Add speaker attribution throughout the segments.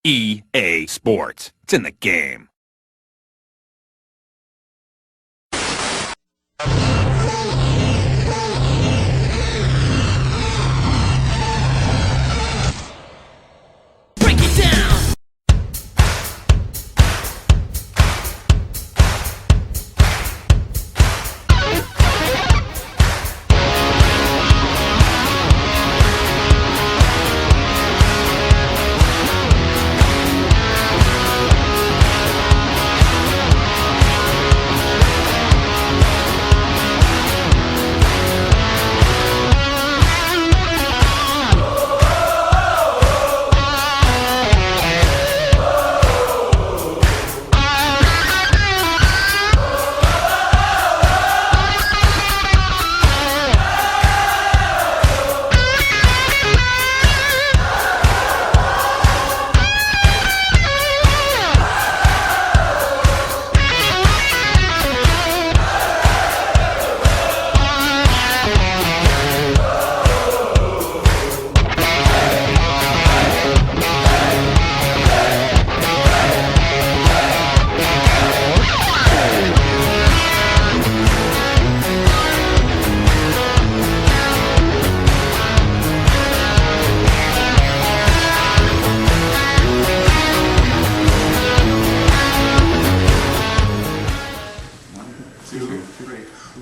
Speaker 1: EA Sports. It's in the game.
Speaker 2: Break it down.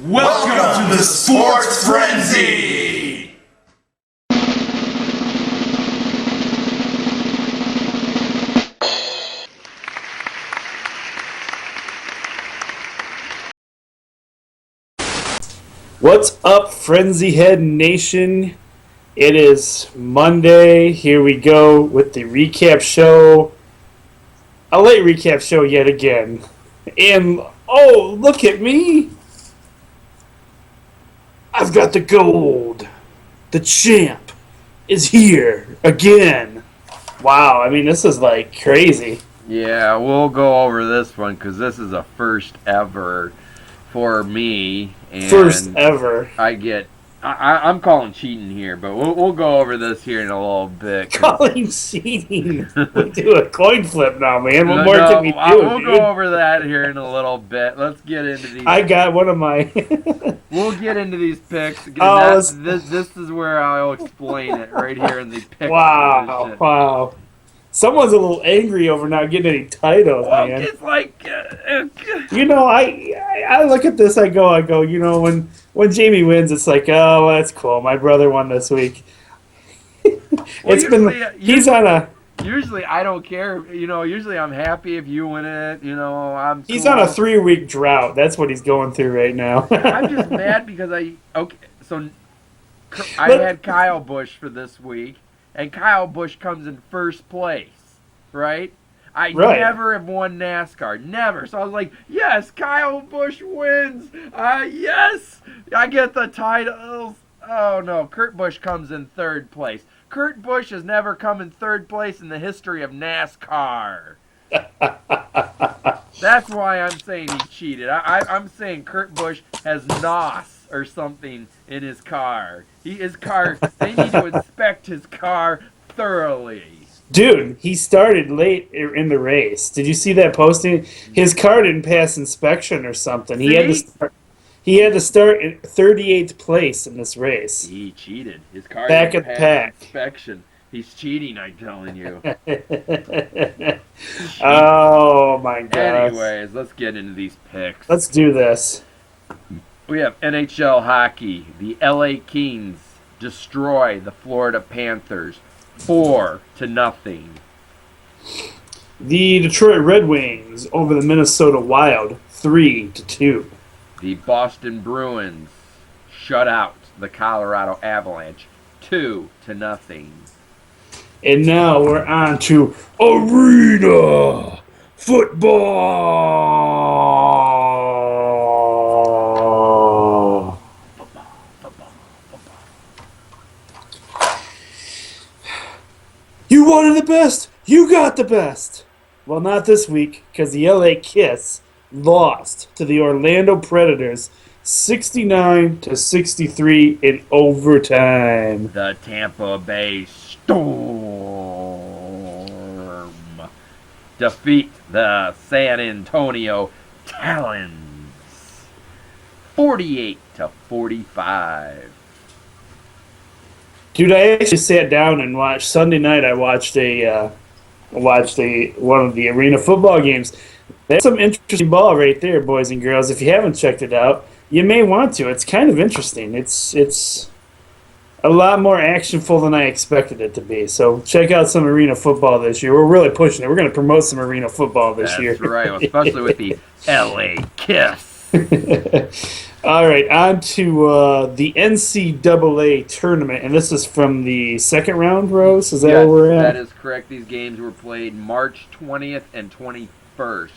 Speaker 3: Welcome to the Sports Frenzy!
Speaker 4: What's up, Frenzy Head Nation? It is Monday. Here we go with the recap show. A late recap show yet again. And, oh, look at me! I've got the gold. The champ is here again. Wow, I mean, this is like crazy.
Speaker 5: Yeah, we'll go over this one because this is a first ever for me. And
Speaker 4: First ever.
Speaker 5: I'm calling cheating here, but we'll go over this here in a little bit.
Speaker 4: Calling cheating. We do a coin flip now, man. What more can we do?
Speaker 5: We'll
Speaker 4: dude?
Speaker 5: go over that here in a little bit. Let's get into these.
Speaker 4: I got one of my.
Speaker 5: We'll get into these picks.
Speaker 4: Oh,
Speaker 5: This is where I'll explain it right here in the pick.
Speaker 4: Wow,
Speaker 5: position.
Speaker 4: wow. Someone's a little angry over not getting any titles,
Speaker 5: Well,
Speaker 4: man.
Speaker 5: it's like,
Speaker 4: You know, I look at this, I go, you know, when Jamie wins, it's like, oh, well, that's cool. My brother won this week. He's on a
Speaker 5: Usually I don't care. You know, usually I'm happy if you win it. You know,
Speaker 4: he's
Speaker 5: cool.
Speaker 4: on a 3-week drought. That's what he's going through right now.
Speaker 5: I'm just mad because I had Kyle Busch for this week, and Kyle Busch comes in first place, right? I
Speaker 4: Right.
Speaker 5: never have won NASCAR, never. So I was like, yes, Kyle Busch wins. Yes, I get the titles. Oh no, Kurt Busch comes in third place. Kurt Busch has never come in third place in the history of NASCAR. That's why I'm saying he cheated. I'm saying Kurt Busch has NOS or something in his car. They need to inspect his car thoroughly.
Speaker 4: Dude, he started late in the race. Did you see that posting? His car didn't pass inspection or something. He had to start in 38th place in this race.
Speaker 5: He cheated. His car
Speaker 4: Back
Speaker 5: didn't
Speaker 4: at the
Speaker 5: pass
Speaker 4: pack.
Speaker 5: inspection. He's cheating, I'm telling you.
Speaker 4: Oh my god.
Speaker 5: Anyways, let's get into these picks.
Speaker 4: Let's do this.
Speaker 5: We have NHL hockey. The LA Kings destroy the Florida Panthers 4-0.
Speaker 4: The Detroit Red Wings over the Minnesota Wild 3-2.
Speaker 5: The Boston Bruins shut out the Colorado Avalanche 2-0.
Speaker 4: And now we're on to Arena Football. You wanted the best. You got the best. Well, not this week, because the LA Kiss lost to the Orlando Predators 69-63 in overtime.
Speaker 5: The Tampa Bay Storm defeat the San Antonio Talons 48-45.
Speaker 4: Dude, I actually sat down and watched Sunday night. I watched one of the arena football games. That's some interesting ball right there, boys and girls. If you haven't checked it out, you may want to. It's kind of interesting. It's a lot more actionful than I expected it to be. So check out some arena football this year. We're really pushing it. We're going to promote some arena football this year.
Speaker 5: That's right, especially with the LA Kiss.
Speaker 4: All right, on to the NCAA tournament, and this is from the second round, Rose? Is that where we're at?
Speaker 5: That is correct. These games were played March 20th and 21st,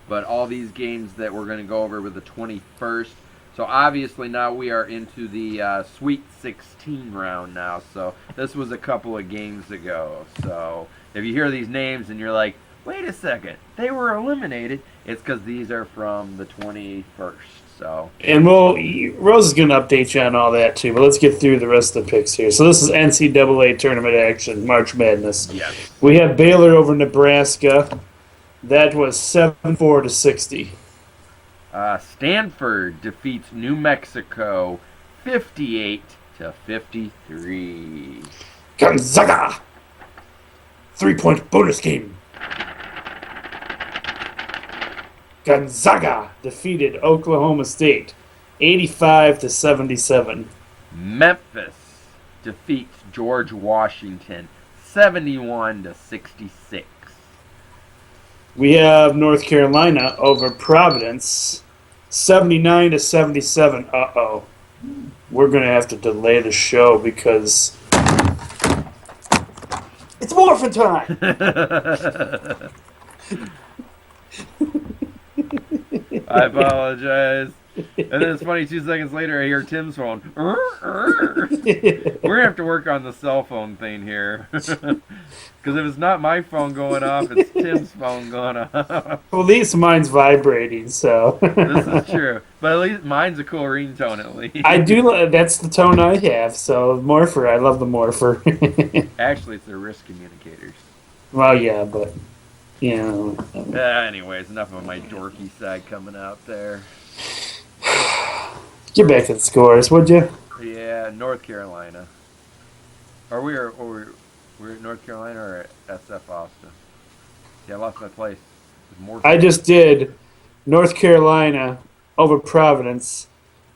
Speaker 5: but all these games that we're going to go over were the 21st. So obviously now we are into the Sweet 16 round now. So this was a couple of games ago. So if you hear these names and you're like, wait a second, they were eliminated, it's because these are from the 21st. So.
Speaker 4: And Rose is going to update you on all that too, but let's get through the rest of the picks here. So this is NCAA tournament action, March Madness.
Speaker 5: Yes.
Speaker 4: We have Baylor over Nebraska. That was 74-60.
Speaker 5: Stanford defeats New Mexico 58-53.
Speaker 4: Gonzaga! 3-point bonus game. Gonzaga defeated Oklahoma State 85-77.
Speaker 5: Memphis defeats George Washington 71-66.
Speaker 4: We have North Carolina over Providence 79-77. Uh-oh. We're going to have to delay the show because it's morphin' time.
Speaker 5: I apologize. And then it's funny, 2 seconds later I hear Tim's phone. We're going to have to work on the cell phone thing here. Because if it's not my phone going off, it's Tim's phone going off.
Speaker 4: Well, at least mine's vibrating, so.
Speaker 5: This is true. But at least mine's a cool ringtone, at least.
Speaker 4: I do. That's the tone I have, so Morpher, I love the Morpher.
Speaker 5: Actually, it's their risk communicators.
Speaker 4: Well, yeah, but, you know.
Speaker 5: Anyways, enough of my dorky side coming out there.
Speaker 4: Get back to the scores, would you?
Speaker 5: Yeah, North Carolina. We're at North Carolina or at SF Austin? Yeah, I lost my place.
Speaker 4: I just did North Carolina over Providence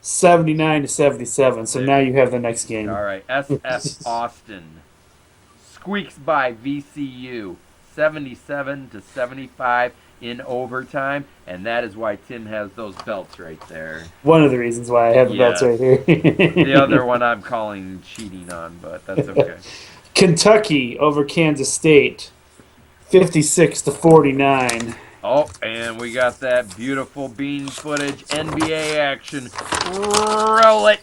Speaker 4: 79-77, so now you have the next game.
Speaker 5: All right, SF Austin squeaks by VCU 77-75 in overtime, and that is why Tim has those belts right there.
Speaker 4: One of the reasons why I have the belts right here.
Speaker 5: The other one I'm calling cheating on, but that's okay.
Speaker 4: Kentucky over Kansas State 56-49.
Speaker 5: Oh, and we got that beautiful bean footage NBA action. Roll it!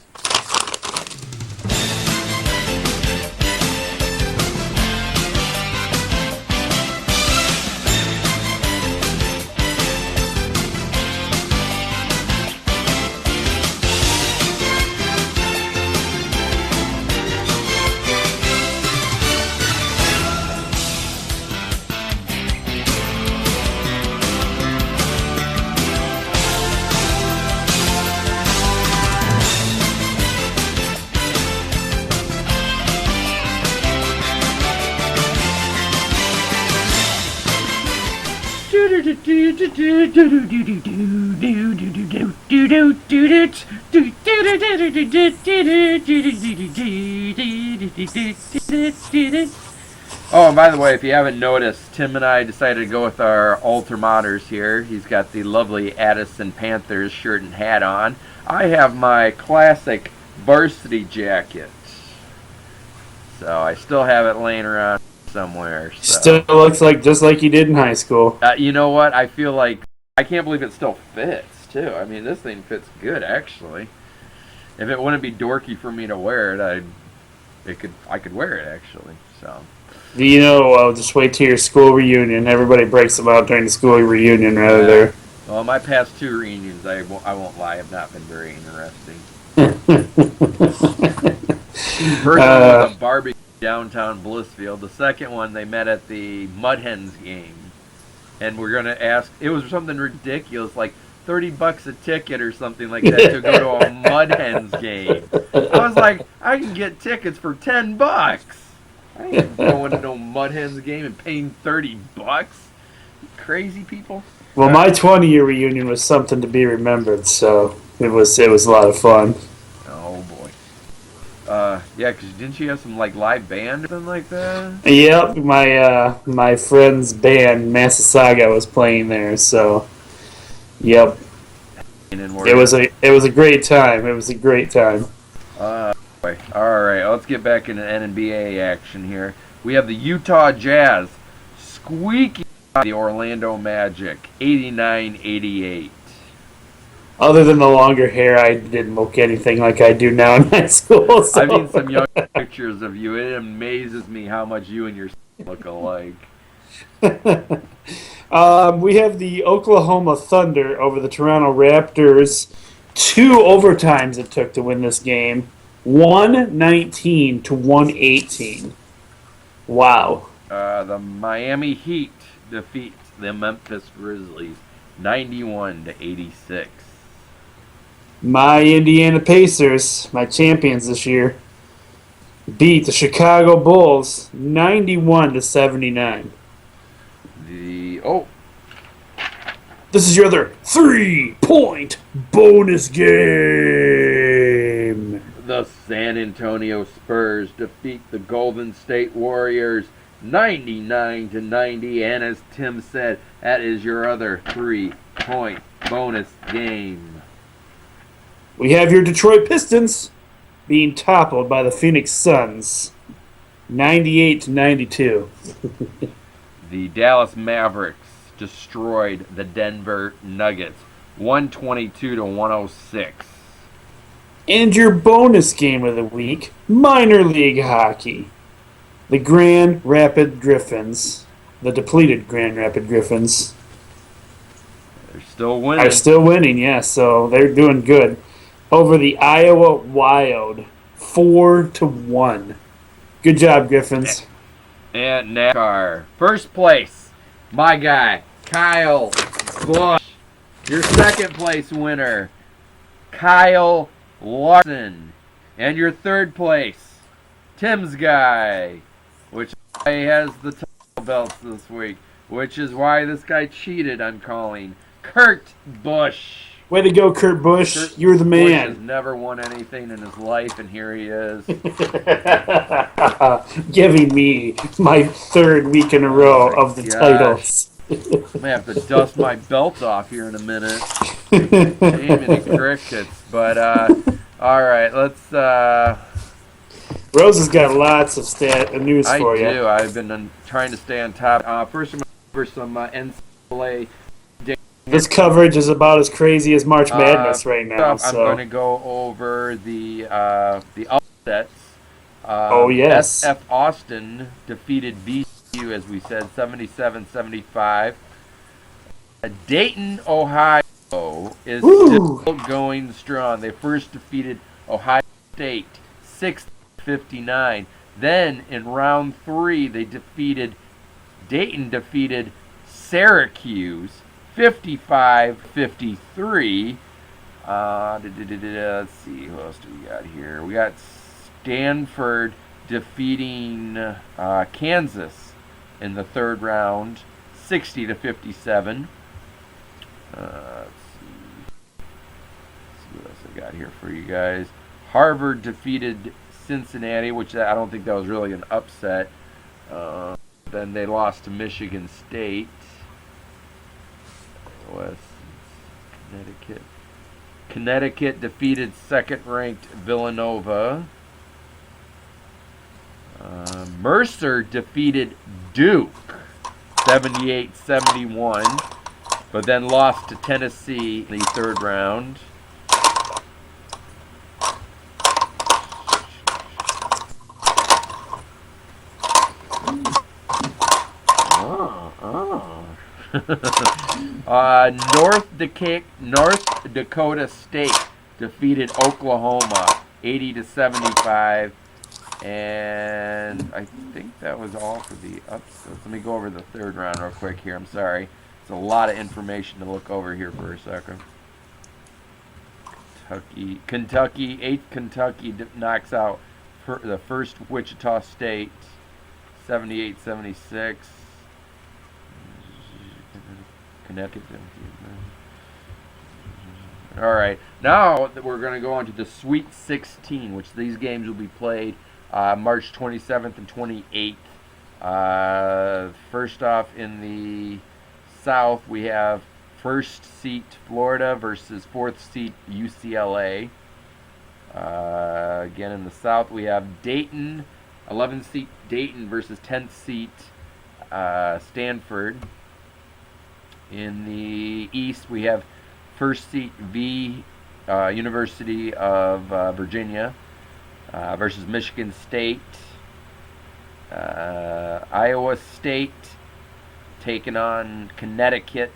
Speaker 5: Oh, and by the way, if you haven't noticed, Tim and I decided to go with our altar maters here. He's got the lovely Addison Panthers shirt and hat on. I have my classic varsity jacket. So I still have it laying around somewhere. So.
Speaker 4: Still looks like just like you did in high school.
Speaker 5: You know what? I feel like I can't believe it still fits too. I mean, this thing fits good actually. If it wouldn't be dorky for me to wear it, I could wear it actually. So.
Speaker 4: You know, just wait till your school reunion. Everybody breaks them out during the school reunion rather there.
Speaker 5: Well, my past 2 reunions, I won't lie, have not been very interesting. First one was a barbecue downtown Blissfield. The second one, they met at the Mud Hens game. and we're gonna ask. It was something ridiculous, like $30 a ticket or something like that to go to a Mud Hens game. I was like, I can get tickets for $10. I ain't going to no Mud Hens game and paying $30. Crazy people.
Speaker 4: Well, my 20-year reunion was something to be remembered, so it was a lot of fun.
Speaker 5: Oh boy. Yeah, because didn't you have some like live band or something like that?
Speaker 4: Yep, my friend's band Massasauga was playing there, so yep.
Speaker 5: And then
Speaker 4: It was a great time. It was a great time.
Speaker 5: Boy. All right, let's get back into NBA action here. We have the Utah Jazz squeaking by the Orlando Magic, 89-88.
Speaker 4: Other than the longer hair, I didn't look anything like I do now in high school. So.
Speaker 5: I've seen some young pictures of you. It amazes me how much you and your look alike.
Speaker 4: We have the Oklahoma Thunder over the Toronto Raptors. 2 overtimes it took to win this game. 119 to 118. Wow.
Speaker 5: The Miami Heat defeat the Memphis Grizzlies, 91-86.
Speaker 4: My Indiana Pacers, my champions this year, beat the Chicago Bulls 91 to 79. This is your other 3-point bonus game.
Speaker 5: The San Antonio Spurs defeat the Golden State Warriors 99-90, and as Tim said, that is your other 3-point bonus game.
Speaker 4: We have your Detroit Pistons being toppled by the Phoenix Suns 98 to 92.
Speaker 5: The Dallas Mavericks destroyed the Denver Nuggets 122 to 106.
Speaker 4: And your bonus game of the week, minor league hockey. The Grand Rapid Griffins, the depleted Grand Rapid Griffins,
Speaker 5: They're still winning.
Speaker 4: are still winning, yeah, so they're doing good. Over the Iowa Wild, 4-1. Good job, Griffins.
Speaker 5: And NASCAR. First place, my guy, Kyle Busch. Your second place winner, Kyle Larson. And your third place, Tim's guy, which has the title belts this week, which is why this guy cheated on calling, Kurt Busch.
Speaker 4: Way to go, Kurt Busch.
Speaker 5: Kurt
Speaker 4: You're the
Speaker 5: Busch has
Speaker 4: man.
Speaker 5: never won anything in his life, and here he is.
Speaker 4: Giving me my 3rd week in a row of the
Speaker 5: Gosh.
Speaker 4: titles.
Speaker 5: I'm gonna have to dust my belt off here in a minute. Aiming crickets, but all right, let's.
Speaker 4: Rose has got lots of news
Speaker 5: I
Speaker 4: for
Speaker 5: do.
Speaker 4: you.
Speaker 5: I've been trying to stay on top. First, I'm gonna cover some NCAA.
Speaker 4: This coverage is about as crazy as March Madness right now.
Speaker 5: I'm going to go over the upsets.
Speaker 4: Oh, yes.
Speaker 5: SF Austin defeated VCU, as we said, 77-75. Dayton, Ohio is
Speaker 4: Woo!
Speaker 5: still going strong. They first defeated Ohio State 6-59. Then in round 3, Dayton defeated Syracuse 55-53. Let's see, who else do we got here? We got Stanford defeating Kansas in the 3rd round, 60-57. Let's see what else I got here for you guys. Harvard defeated Cincinnati, which I don't think that was really an upset. Then they lost to Michigan State. West Connecticut. Connecticut defeated 2nd-ranked Villanova. Mercer defeated Duke 78-71, but then lost to Tennessee in the 3rd round. North Dakota State defeated Oklahoma 80-75, and I think that was all for the upsets. Let me go over the 3rd round real quick here. I'm sorry. It's a lot of information to look over here for a second. Kentucky, 8th Kentucky knocks out the first Wichita State, 78-76. Connecticut. All right, now we're going to go on to the Sweet 16, which these games will be played March 27th and 28th. First off, in the South, we have first seed Florida versus fourth seed UCLA. Again, in the South, we have Dayton, 11th seed Dayton versus 10th seed Stanford. In the East, we have first seed University of Virginia versus Michigan State. Iowa State taking on Connecticut.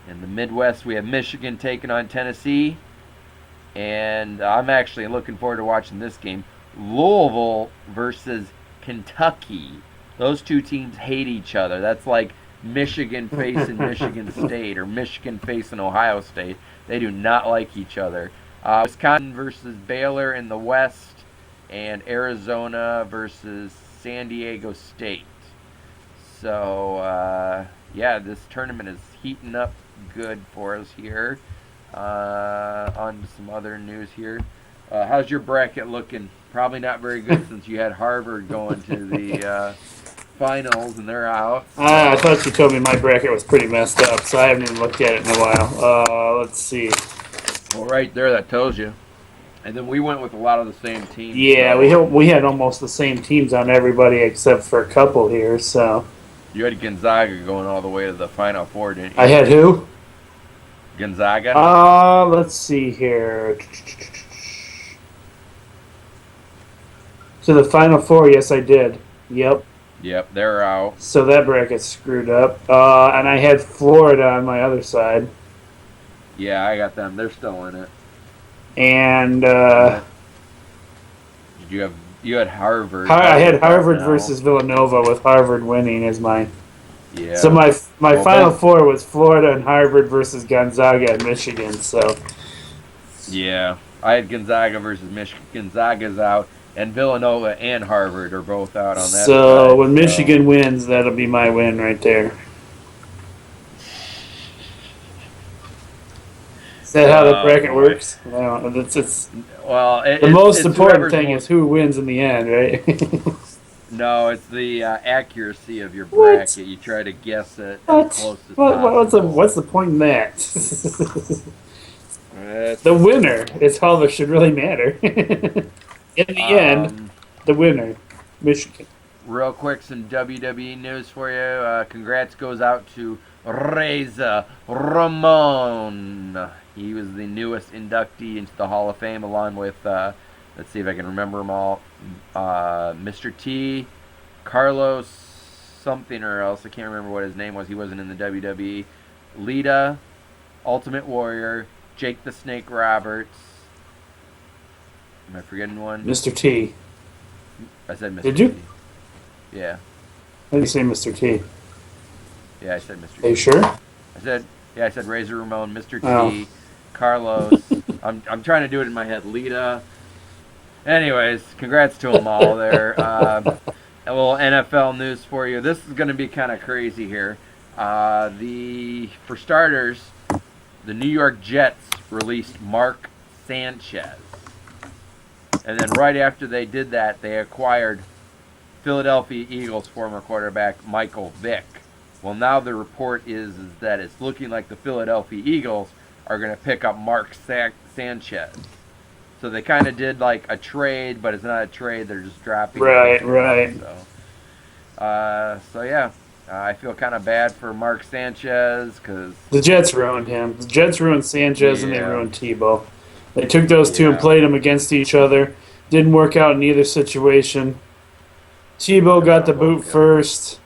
Speaker 5: In the Midwest, we have Michigan taking on Tennessee. And I'm actually looking forward to watching this game. Louisville versus Kentucky. Those two teams hate each other. That's like Michigan facing Michigan State or Michigan facing Ohio State. They do not like each other. Wisconsin versus Baylor in the West. And Arizona versus San Diego State. So, yeah, this tournament is heating up good for us here. On to some other news here. How's your bracket looking? Probably not very good since you had Harvard going to the finals and they're out. So.
Speaker 4: I thought you told me my bracket was pretty messed up, so I haven't even looked at it in a while. Let's see.
Speaker 5: Well, right there, that tells you. And then we went with a lot of the same teams.
Speaker 4: Yeah,
Speaker 5: so.
Speaker 4: we had almost the same teams on everybody except for a couple here. So
Speaker 5: you had Gonzaga going all the way to the Final Four, didn't you?
Speaker 4: I had who?
Speaker 5: Gonzaga.
Speaker 4: Let's see here. To the Final Four, yes, I did. Yep.
Speaker 5: Yep, they're out.
Speaker 4: So that bracket's screwed up. And I had Florida on my other side.
Speaker 5: Yeah, I got them. They're still in it.
Speaker 4: And
Speaker 5: Did you had Harvard?
Speaker 4: I had Harvard versus Villanova with Harvard winning as mine.
Speaker 5: Yeah.
Speaker 4: So my Final Four was Florida and Harvard versus Gonzaga and Michigan. So
Speaker 5: yeah, I had Gonzaga versus Michigan. Gonzaga's out, and Villanova and Harvard are both out on that.
Speaker 4: So
Speaker 5: side,
Speaker 4: when Michigan wins, that'll be my win right there. Is that how the bracket works? No, it's
Speaker 5: well,
Speaker 4: the most important thing is who wins in the end, right?
Speaker 5: No, it's the accuracy of your bracket. You try to guess it as close as possible.
Speaker 4: What's the point in that? The winner is all that should really matter. In the end, the winner, Michigan.
Speaker 5: Real quick, some WWE news for you. Congrats goes out to Razor Ramon. He was the newest inductee into the Hall of Fame, along with, let's see if I can remember them all, Mr. T, Carlos something or else, I can't remember what his name was, he wasn't in the WWE, Lita, Ultimate Warrior, Jake the Snake Roberts, am I forgetting one?
Speaker 4: Mr. T.
Speaker 5: I said Mr.
Speaker 4: Did you?
Speaker 5: T. Yeah.
Speaker 4: How do you say Mr. T?
Speaker 5: Yeah, I said Mr.
Speaker 4: Are you
Speaker 5: T.
Speaker 4: sure?
Speaker 5: I said Razor Ramon, Mr. T,
Speaker 4: Oh.
Speaker 5: Carlos. I'm trying to do it in my head. Lita. Anyways, congrats to them all there. A little NFL news for you. This is going to be kind of crazy here. For starters, the New York Jets released Mark Sanchez. And then right after they did that, they acquired Philadelphia Eagles former quarterback Michael Vick. Well, now the report is that it's looking like the Philadelphia Eagles are going to pick up Mark Sanchez. So they kind of did like a trade, but it's not a trade. They're just dropping.
Speaker 4: Right.
Speaker 5: So yeah, I feel kind of bad for Mark Sanchez because
Speaker 4: The Jets ruined him. The Jets ruined Sanchez and they
Speaker 5: Yeah.
Speaker 4: ruined Tebow. They took those two and
Speaker 5: Yeah.
Speaker 4: played them against each other. Didn't work out in either situation. Tebow got the boot first,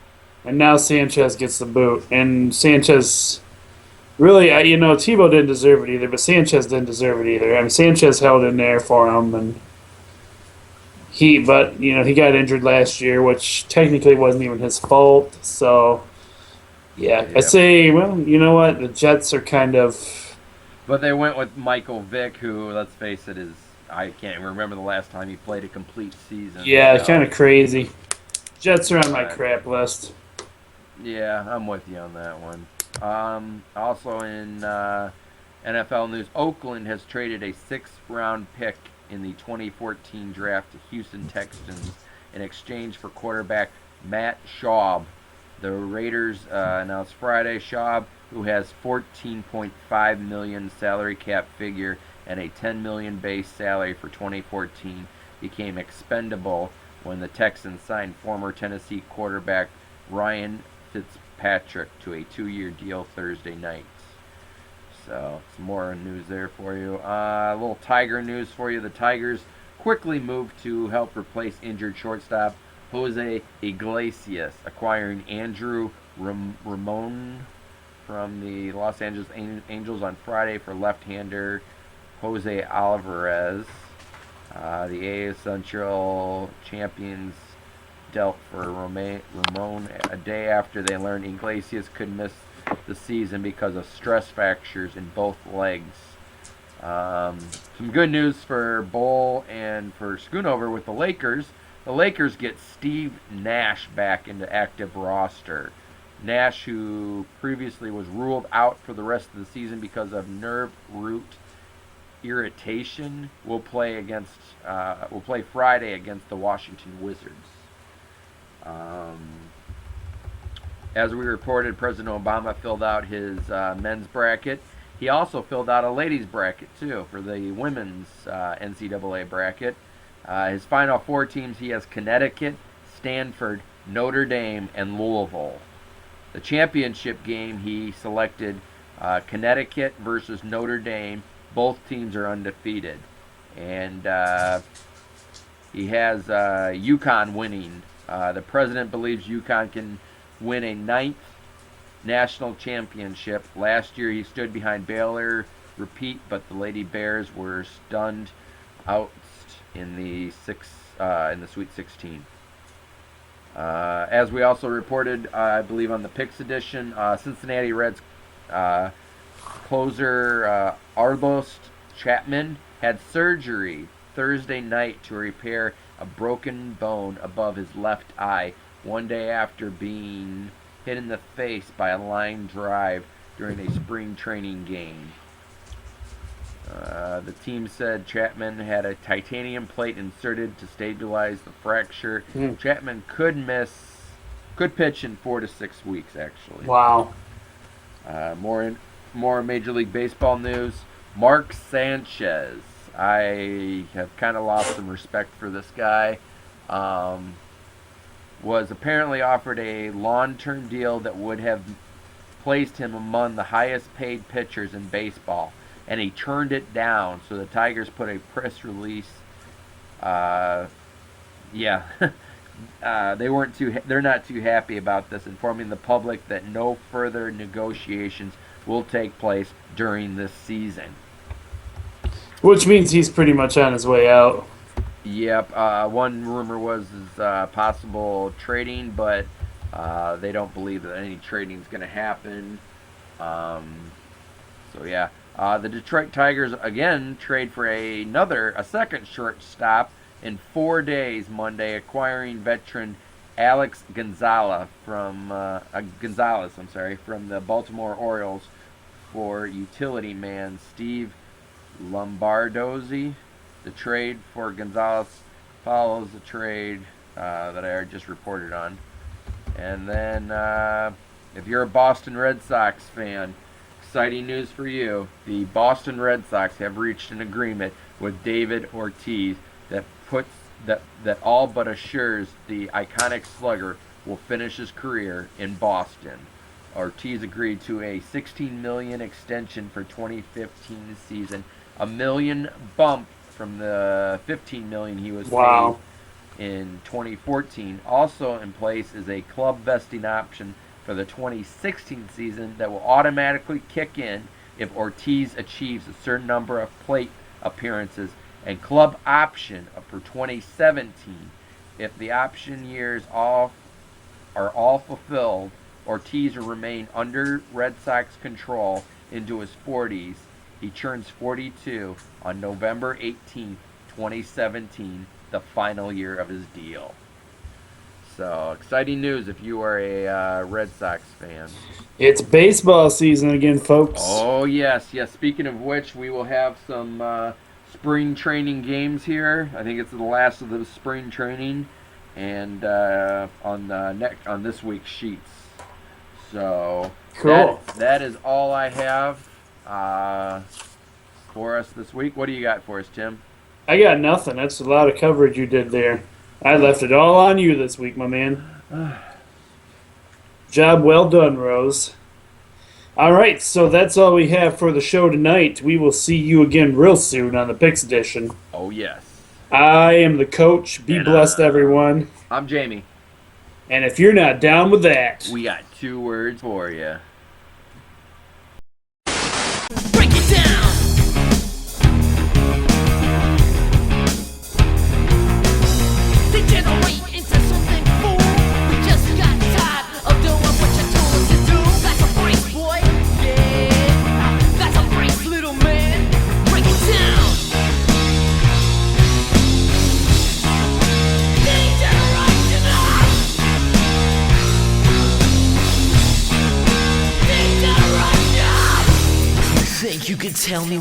Speaker 4: and now Sanchez gets the boot. And Sanchez, really, Tebow didn't deserve it either, but Sanchez didn't deserve it either. I mean, Sanchez held in there for him, and he got injured last year, which technically wasn't even his fault. So Yeah, I
Speaker 5: Yep.
Speaker 4: say, well, you know what? The Jets are kind of.
Speaker 5: But they went with Michael Vick, who, let's face it, is I can't remember the last time he played a complete season.
Speaker 4: Yeah,
Speaker 5: So,
Speaker 4: kind of crazy. Jets are on my
Speaker 5: but,
Speaker 4: crap list.
Speaker 5: yeah, I'm with you on that one. Also in NFL news, Oakland has traded a sixth-round pick in the 2014 draft to Houston Texans in exchange for quarterback Matt Schaub. The Raiders announced Friday Schaub, who has 14.5 million salary cap figure and a 10 million base salary for 2014, became expendable when the Texans signed former Tennessee quarterback Ryan Fitzpatrick to a 2-year deal Thursday night. So, some more news there for you. A little Tiger news for you. The Tigers quickly moved to help replace injured shortstop Jose Iglesias, acquiring Andrew Ramon from the Los Angeles Angels on Friday for left-hander Jose Alvarez. The AL Central champions dealt for Ramon a day after they learned Iglesias could miss the season because of stress fractures in both legs. Some good news for Bull and for Schoonover with the Lakers. The Lakers get Steve Nash back into active roster. Nash, who previously was ruled out for the rest of the season because of nerve root irritation, will play Friday against the Washington Wizards. As we reported, President Obama filled out his men's bracket. He also filled out a ladies' bracket, too, for the women's NCAA bracket. His final 4 teams, he has Connecticut, Stanford, Notre Dame, and Louisville. The championship game, he selected Connecticut versus Notre Dame. Both teams are undefeated. And he has UConn winning. The president believes UConn can win a 9th national championship. Last year he stood behind Baylor, but the Lady Bears were stunned out in the Sweet 16. As we also reported, I believe on the Picks edition, Cincinnati Reds closer Arlos Chapman had surgery Thursday night to repair a broken bone above his left eye, one day after being hit in the face by a line drive during a spring training game. The team said Chapman had a titanium plate inserted to stabilize the fracture. Chapman could pitch in 4 to 6 weeks, actually.
Speaker 4: Wow.
Speaker 5: More Major League Baseball news. Mark Sanchez. I have kind of lost some respect for this guy. Was apparently offered a long-term deal that would have placed him among the highest paid pitchers in baseball, and he turned it down. So the Tigers put a press release. They're not too happy about this, informing the public that no further negotiations will take place during this season.
Speaker 4: Which means he's pretty much on his way out.
Speaker 5: Yep. One rumor was possible trading, but they don't believe that any trading is going to happen. The Detroit Tigers again trade for a second shortstop in 4 days Monday, acquiring veteran Alex Gonzalez from the Baltimore Orioles for utility man Steve Lombardozzi. The trade for Gonzalez follows the trade that I just reported on. And then, if you're a Boston Red Sox fan, exciting news for you. The Boston Red Sox have reached an agreement with David Ortiz that all but assures the iconic slugger will finish his career in Boston. Ortiz agreed to a $16 million extension for 2015 season, a $1 million bump from the $15 million he was paid in 2014. Also in place is a club vesting option for the 2016 season that will automatically kick in if Ortiz achieves a certain number of plate appearances, and club option for 2017 if the option years are all fulfilled. Ortiz will remain under Red Sox control into his 40s. He turns 42 on November 18th, 2017, the final year of his deal. So, exciting news if you are a Red Sox fan.
Speaker 4: It's baseball season again, folks.
Speaker 5: Oh, yes. Speaking of which, we will have some spring training games here. I think it's the last of the spring training, and on this week's sheets. So,
Speaker 4: Cool.
Speaker 5: that is all I have for us this week. What do you got for us, Tim?
Speaker 4: I got nothing. That's a lot of coverage you did there. I left it all on you this week, my man. Job well done, Rose. All right, so that's all we have for the show tonight. We will see you again real soon on the Picks Edition.
Speaker 5: Oh, yes.
Speaker 4: I am the coach. Be blessed, everyone.
Speaker 5: I'm Jamie.
Speaker 4: And if you're not down with that,
Speaker 5: We got 2 words for you.
Speaker 2: Break it down. Degenerate into something fool. We just got tired of doing what you told us to do. That's a break, boy. Yeah, that's a break, little man. Break it down. Degeneration. Degeneration. You think you can tell me